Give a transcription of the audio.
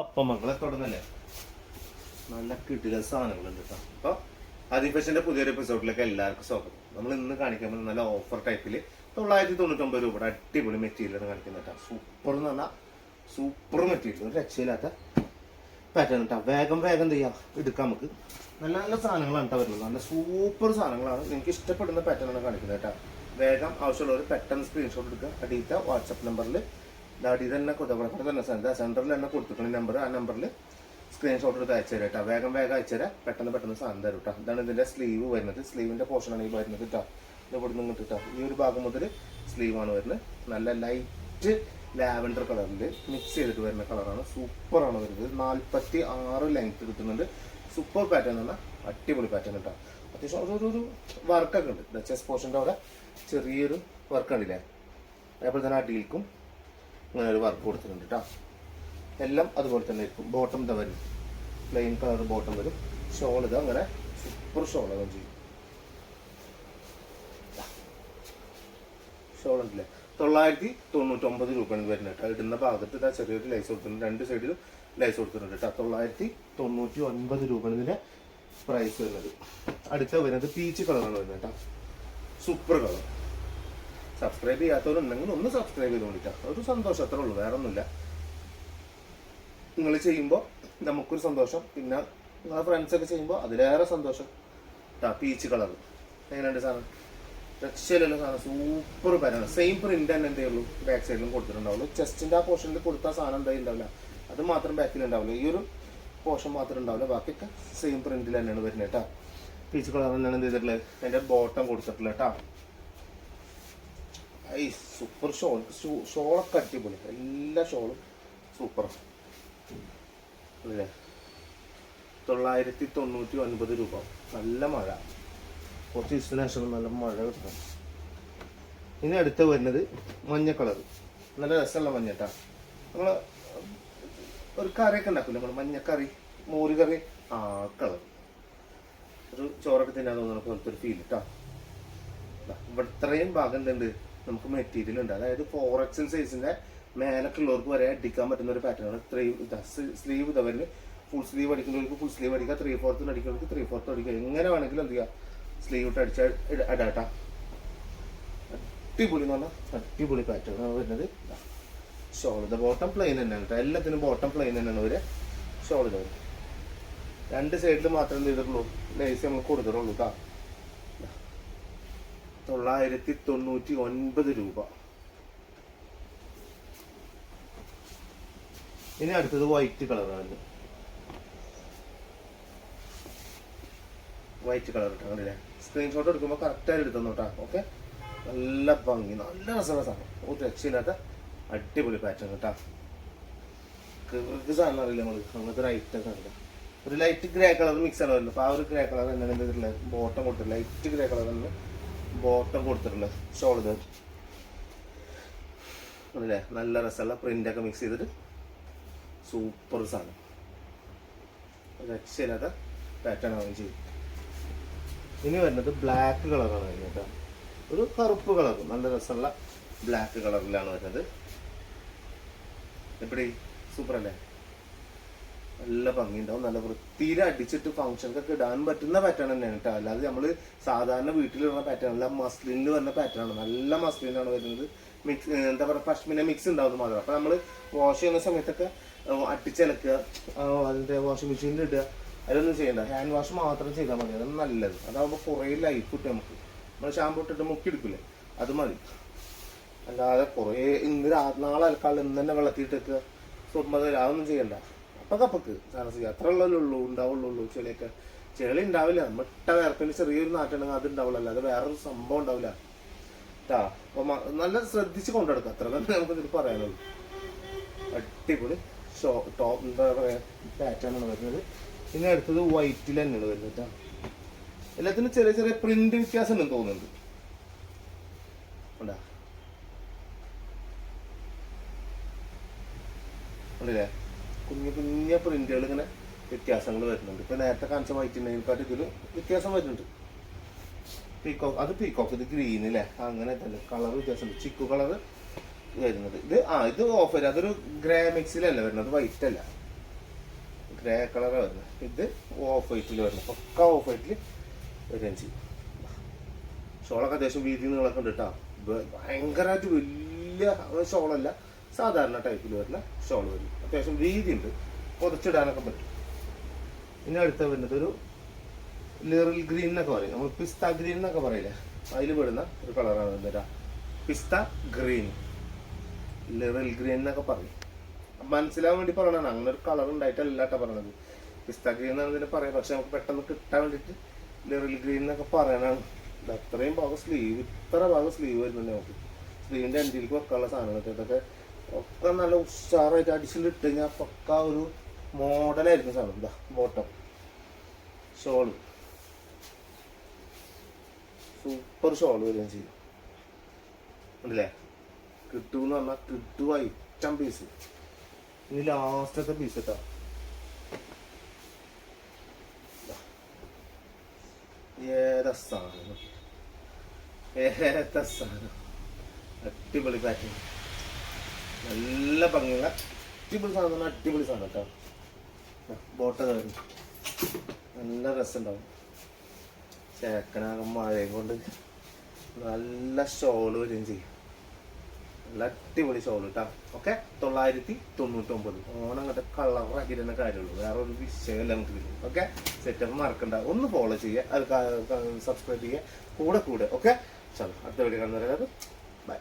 അപ്പം മക്കളെ തുടങ്ങല്ലേ, നല്ല കിട്ടിയ സാധനങ്ങളുണ്ട് കേട്ടോ. അപ്പോൾ അതിഫെഷൻ്റെ പുതിയൊരു എപ്പിസോഡിലേക്ക് എല്ലാവർക്കും സ്വാഗതം. നമ്മൾ ഇന്ന് കാണിക്കാൻ നല്ല ഓഫർ ടൈപ്പിൽ 999 രൂപയുടെ അടിപൊളി മെറ്റീരിയലാണ് കാണിക്കുന്നത് കേട്ടോ. സൂപ്പർ എന്ന് പറഞ്ഞാൽ സൂപ്പർ മെറ്റീരിയൽ, ഒരു രക്ഷയില്ലാത്ത പാറ്റേൺ കേട്ടോ. വേഗം എന്ത് ചെയ്യാം എടുക്കാം നമുക്ക്. നല്ല നല്ല സാധനങ്ങളാണ് കേട്ടോ വരുന്നത്, നല്ല സൂപ്പർ സാധനങ്ങളാണ്. നിങ്ങൾക്ക് ഇഷ്ടപ്പെടുന്ന പാറ്റേണാണ് കാണിക്കുന്നത് കേട്ടോ. വേഗം ആവശ്യമുള്ളവർ പെട്ടെന്ന് സ്ക്രീൻഷോട്ട് എടുക്കുക. അടിയിട്ട വാട്സപ്പ് നമ്പറിൽ ഡാഡി തന്നെ കൊടുത്തപ്പോൾ തന്നെ സെൻറ്ററിൽ തന്നെ കൊടുത്തിട്ടുണ്ട് നമ്പർ. ആ നമ്പറിൽ സ്ക്രീൻഷോട്ട് എടുത്ത് അയച്ചു തരാം കേട്ടോ. വേഗം അയച്ചു തരാം, പെട്ടെന്ന് സാധനം തരും കേട്ടോ. ഇതാണ് ഇതിൻ്റെ സ്ലീവ് വരുന്നത്. സ്ലീവിൻ്റെ പോർഷനാണ് ഈ വരുന്നത് കേട്ടോ. ഇത് ഇവിടെ നിന്ന് കിട്ടും കേട്ടോ. ഈ ഒരു ഭാഗം മുതൽ സ്ലീവാണ് വരുന്നത്. നല്ല ലൈറ്റ് ലാവൻഡർ കളറിൽ മിക്സ് ചെയ്തിട്ട് വരുന്ന കളറാണ്. സൂപ്പറാണ് വരുന്നത്. 46 ലെങ്ത് കിട്ടുന്നുണ്ട്. സൂപ്പർ പാറ്റേൺ ആണ്, അടിപൊളി പാറ്റേൺ കേട്ടോ. അത്യാവശ്യം ഒരു വർക്കൊക്കെ ഉണ്ട്. ചെസ്റ്റ് പോർഷൻ്റെ അവിടെ ചെറിയൊരു വർക്ക് ഉണ്ടല്ലേ. അതേപോലെ തന്നെ അടിയിൽക്കും ഇങ്ങനെ ഒരു വർക്ക് കൊടുത്തിട്ടുണ്ട് കേട്ടോ. എല്ലാം അതുപോലെ തന്നെ ആയിരിക്കും. ബോട്ടം ഇതാ വരും, പ്ലെയിൻ കളർ ബോട്ടം വരും. ഷോൾ ഇത് അങ്ങനെ സൂപ്പർ ഷോളാണ് ചെയ്യും. ഷോൾ ഉണ്ടല്ലേ 999 രൂപയാണ് വരുന്നത് കേട്ടോ. ഇടുന്ന ഭാഗത്ത് ഇതാ ചെറിയൊരു ലൈസ് കൊടുത്തിട്ടുണ്ട്. രണ്ട് സൈഡിലും ലൈസ് കൊടുത്തിട്ടുണ്ട് കേട്ടോ. 999 രൂപയാണ് ഇതിൻ്റെ പ്രൈസ് വരുന്നത്. അടുത്ത വരുന്നത് പീച്ച് കളറാണ് വരുന്നത് കേട്ടോ. Super colour. സബ്സ്ക്രൈബ് ചെയ്യാത്തവരുണ്ടെങ്കിൽ ഒന്ന് സബ്സ്ക്രൈബ് ചെയ്തുകൊണ്ടിട്ടാ. ഒരു സന്തോഷം, അത്രേ ഉള്ളൂ, വേറെ ഒന്നുമില്ല. നിങ്ങൾ ചെയ്യുമ്പോൾ നമുക്കൊരു സന്തോഷം, പിന്നെ നിങ്ങളെ ഫ്രണ്ട്സൊക്കെ ചെയ്യുമ്പോൾ അതിലേറെ സന്തോഷം കേട്ടോ. പീച്ച് കളർ എങ്ങനെയുണ്ട് സാധനം? രക്ഷയിലുള്ള സാധനം, സൂപ്പർ പാറ്റേൺ. സെയിം പ്രിന്റ് തന്നെ എന്തേ ഉള്ളൂ ബാക്ക് സൈഡിലും കൊടുത്തിട്ടുണ്ടാവുള്ളൂ. ചെസ്റ്റിൻ്റെ ആ പോർഷനിൽ കൊടുത്ത സാധനം എന്തായാലും ഉണ്ടാവില്ല, അത് മാത്രം ബാക്കിൽ ഉണ്ടാവില്ല. ഈ ഒരു പോർഷൻ മാത്രം ഉണ്ടാവില്ല, ബാക്കിയൊക്കെ സെയിം പ്രിന്റിൽ തന്നെയാണ് വരുന്നത് കേട്ടോ. പീച്ച് കളർ തന്നെയാണ് എന്ത് ചെയ്തിട്ടുള്ളത്. അതിൻ്റെ ബോട്ടം കൊടുത്തിട്ടുള്ളത് കേട്ടോ. ഐ സൂപ്പർ ഷോളൊക്കെ അടിപൊളി, എല്ലാ ഷോളും സൂപ്പറാണ് അല്ലേ. 999 രൂപ. നല്ല മഴ, കുറച്ച് ദിവസത്തിന് ശേഷം നല്ല മഴ കിട്ടണം. ഇനി അടുത്ത് വരുന്നത് മഞ്ഞ കളർ. നല്ല രസമുള്ള മഞ്ഞ കേട്ടോ. നമ്മൾ ഒരു കറിയൊക്കെ ഉണ്ടാക്കില്ല നമ്മൾ, മഞ്ഞക്കറി, മോര് കറി, ആ കളർ. ഒരു ചോറൊക്കെ തിന്നാൻ തോന്നുന്ന പോലത്തെ ഒരു ഫീൽ കേട്ടോ. ഇവിടെ ഇത്രയും ഭാഗം എന്തുണ്ട് നമുക്ക് മെറ്റീരിയൽ ഉണ്ട്. അതായത് 4XL സൈസിന്റെ മേലൊക്കെയുള്ളവർക്ക് വരെ അടിക്കാൻ പറ്റുന്ന ഒരു പാറ്റേൺ ആണ്. സ്ലീവ് ഇതാ വരുന്നത്. ഫുൾ സ്ലീവ് അടിക്കുന്നവർക്ക് ഫുൾ സ്ലീവ് അടിക്കുക, 3/4 അടിക്കുന്നവർക്ക് 3/4 അടിക്കുക. എങ്ങനെ വേണമെങ്കിലും എന്ത് ചെയ്യുക, സ്ലീവ് ഇട്ട് അടിച്ചാൽ അടാട്ടാ. അടിപൊളി എന്ന് പറഞ്ഞാൽ അടിപൊളി പാറ്റേൺ ആണ് വരുന്നത്. ഷോൾ ഇത് ബോട്ടം പ്ലെയിൻ തന്നെയാണ് കേട്ടോ. എല്ലാത്തിനും ബോട്ടം പ്ലെയിൻ തന്നെയാണ് ഒരു ഷോൾ ഇത് വരും. രണ്ട് സൈഡിൽ മാത്രം എന്ത് ചെയ്തിട്ടുള്ളൂ, ലേസ് നമ്മൾ കൊടുത്തിട്ടുള്ളൂ കേട്ടോ. 999 രൂപ. ഇനി അടുത്തത് വൈറ്റ് കളറാണ്. വൈറ്റ് കളർ ഇട്ടാ കണ്ടില്ലേ. സ്ക്രീൻഷോട്ട് എടുക്കുമ്പോൾ കറക്റ്റായിട്ട് എടുത്തു കേട്ടോ. ഓക്കെ, നല്ല ഭംഗി, നല്ല രസമുള്ള സാധനം, ഒരു രക്ഷയില്ലാത്ത അടിപൊളി പാറ്റേൺ കേട്ടോ. സാധനം അറിയില്ല നമ്മൾ, അങ്ങനത്തെ ഒരു ഐറ്റം അറിയില്ല. ഒരു ലൈറ്റ് ഗ്രേ കളർ മിക്സ് ആണ് വരുന്നത്. അപ്പോൾ ആ ഒരു ഗ്രേ കളർ തന്നെയാണ് എന്തെങ്കിലും ബോട്ടം കൊടുത്തിട്ടുള്ളത്. ലൈറ്റ് ഗ്രേ കളർ തന്നെ ബോട്ടം കൊടുത്തിട്ടുള്ളത്. ഷോൾ ഇത് അല്ലേ, നല്ല രസമുള്ള പ്രിൻ്റൊക്കെ മിക്സ് ചെയ്തിട്ട് സൂപ്പർ സാധനം, രക്ഷയില്ലാത്ത പാറ്റേൺ ആവുകയും ചെയ്യും. ഇനി വരുന്നത് ബ്ലാക്ക് കളറാണ് വരുന്നത് കേട്ടോ. ഒരു കറുപ്പ് കളർ, നല്ല രസമുള്ള ബ്ലാക്ക് കളറിലാണ് വരുന്നത്. എപ്പടി സൂപ്പർ അല്ലേ, നല്ല ഭംഗിയുണ്ടാവും. നല്ല വൃത്തിയിൽ അടിച്ചിട്ട് ഫംഗ്ഷൻക്കൊക്കെ ഇടാൻ പറ്റുന്ന പാറ്റേൺ തന്നെയാണ് കേട്ടോ. അല്ലാതെ നമ്മൾ സാധാരണ വീട്ടിലിടുന്ന പാറ്റേൺ അല്ല, മസ്ലിനിൽ വരുന്ന പാറ്റേൺ ആണ്. നല്ല മസ്ലിനാണ് വരുന്നത്. മിക്സ് എന്താ പറയുക, പഷ്മിന മിക്സ് ഉണ്ടാവുന്നത് മാത്രം. അപ്പോൾ നമ്മൾ വാഷ് ചെയ്യുന്ന സമയത്തൊക്കെ അടിച്ചിളക്കുക, അതിൻ്റെ വാഷിംഗ് മെഷീനിൽ ഇടുക, അതൊന്നും ചെയ്യണ്ട. ഹാൻഡ് വാഷ് മാത്രം ചെയ്താൽ മതി, അതൊന്നും നല്ലത്. അതാകുമ്പോൾ കുറേ ലൈഫ് കിട്ടും നമുക്ക്. നമ്മൾ ഷാമ്പൂ ഇട്ടിട്ട് മുക്കിയെടുക്കില്ലേ, അത് മതി. അല്ലാതെ കുറേ നാളെ അലക്കാൾ ഇന്ന് തന്നെ വെള്ളത്തിയിട്ടൊക്കെ സ്വന്തം അതൊന്നും ചെയ്യണ്ട. അപ്പൊക്ക് അത്ര ഉള്ളൂ ഉണ്ടാവുള്ളൂ. ചെളി ഉണ്ടാവില്ല, നമ്മട്ട വേർപ്പിന് ചെറിയൊരു നാട്ടുണ്ടെങ്കിൽ അത് ഉണ്ടാവുള്ളൂ, അല്ലാതെ വേറൊരു സംഭവം ഉണ്ടാവില്ല കേട്ടാ. അപ്പൊ നല്ല ശ്രദ്ധിച്ച് കൊണ്ടെടുക്കുക, അത്ര തന്നെ നമുക്ക് ഇതിൽ പറയാനുള്ളൂ. അടിപൊളി ടോപ്പ് എന്താ പറയാ പാറ്റേൺ ആണ് വരുന്നത്. പിന്നെ അടുത്തത് വൈറ്റിൽ തന്നെയാണ് വരുന്നത് കേട്ടോ. എല്ലാത്തിനും ചെറിയ ചെറിയ പ്രിന്റ് വ്യത്യാസം ഉണ്ടെന്ന് തോന്നുന്നുണ്ട്. ഉണ്ടാ ഉണ്ടല്ലേ, കുഞ്ഞു പ്രിന്റുകൾ ഇങ്ങനെ വ്യത്യാസങ്ങൾ വരുന്നുണ്ട്. ഇപ്പൊ നേരത്തെ കാണിച്ച വൈറ്റിനെക്കാട്ടും ഇതിൽ വ്യത്യാസം വരുന്നുണ്ട്. പീക്കോക്ക്, അത് പീക്കോക്ക്, ഇത് ഗ്രീൻ അല്ലേ, അങ്ങനെ തന്നെ കളർ വ്യത്യാസമുണ്ട്. ചിക്കു കളർ വരുന്നത് ഇത് ഇത് ഓഫ് വരും. അതൊരു ഗ്രേ മിക്സിലല്ല വരുന്നത്, വൈറ്റ് അല്ല. ഗ്രേ കളറാണ് വരുന്നത്. ഇത് ഓഫ് വൈറ്റിൽ വരുന്നത്, പക്ക ഓഫ് വൈറ്റിൽ വരികയും ചെയ്യും. ഷോളൊക്കെ അത്യാവശ്യം വീതി നീളൊക്കെ ഉണ്ട് കേട്ടോ. ഭയങ്കരമായിട്ട് വലിയ ഷോളല്ല, സാധാരണ ടൈപ്പിൽ വരുന്ന ഷോൾ വരും. അത്യാവശ്യം വീതി ഉണ്ട്, പുതച്ചിടാനൊക്കെ പറ്റും. ഇനി അടുത്ത വരുന്നത് ഒരു ലിറിൽ ഗ്രീൻ എന്നൊക്കെ പറയും, നമ്മൾ പിസ്ത ഗ്രീൻ എന്നൊക്കെ പറയില്ലേ, അതിൽ പെടുന്ന ഒരു കളറാണ് വരുന്നത്. പിസ്ത ഗ്രീൻ, ലിറിൽ ഗ്രീൻ എന്നൊക്കെ പറയും. മനസ്സിലാവാൻ വേണ്ടി പറയണതാണ്, അങ്ങനെ ഒരു കളർ ഉണ്ടായിട്ടല്ല കേട്ടോ പറയണത്. പിസ്ത ഗ്രീൻ എന്നാണ് ഇതിനെ പറയാം, പക്ഷെ നമുക്ക് പെട്ടെന്ന് കിട്ടാൻ വേണ്ടിയിട്ട് ലിറിൽ ഗ്രീൻ എന്നൊക്കെ പറയാനാണ്. ഇത് അത്രയും ഭാഗം സ്ലീവ്, ഇത്ര ഭാഗം സ്ലീവ് വരുന്നുണ്ട് നമുക്ക്. സ്ലീവിൻ്റെ അഞ്ചിലേക്ക് വെക്കാനുള്ള സാധനങ്ങളൊക്കെ ഇതൊക്കെ ഒക്കെ നല്ല ഉഷാറായിട്ട് അടിച്ചിട്ട് കഴിഞ്ഞാൽ പക്ക ഒരു മോഡലായിരിക്കും സാധനം. ഇതാ ബോട്ടം ഷോള്, സൂപ്പർ ഷോള് വരികയും ചെയ്യും. ഉണ്ടല്ലേ, കിട്ടുമെന്ന് പറഞ്ഞാൽ കിട്ടുക ഐറ്റം പീസ്. ഇനി ലാസ്റ്റത്തെ പീസ് കേട്ടോ, ഏതാ സാധനം, ഏതാ സാധനം, അടിപൊളി പാക്കിങ്, നല്ല ഭംഗിയുള്ള അടിപൊളി സാധനം, അടിപൊളി സാധനം കേട്ടോ. ബോട്ടം കയറി നല്ല രസമുണ്ടാവും. ചേക്കനാകും മഴയും കൊണ്ട് നല്ല ഷോള് വരികയും ചെയ്യും. നല്ല അടിപൊളി ഷോള് കേട്ടോ. ഓക്കെ, 999. ഓണം അങ്ങോട്ട് കളറാക്കി തന്നെ കാര്യമുള്ളൂ, വേറെ ഒരു വിഷയമല്ല നമുക്ക് കിട്ടും. ഓക്കെ, സെറ്റപ്പ് മറക്കണ്ട, ഒന്ന് ഫോളോ ചെയ്യുക, അത് സബ്സ്ക്രൈബ് ചെയ്യുക കൂടെ. ഓക്കെ, ചലോ അടുത്ത വീഡിയോ കാണുന്നവരെ ബൈ.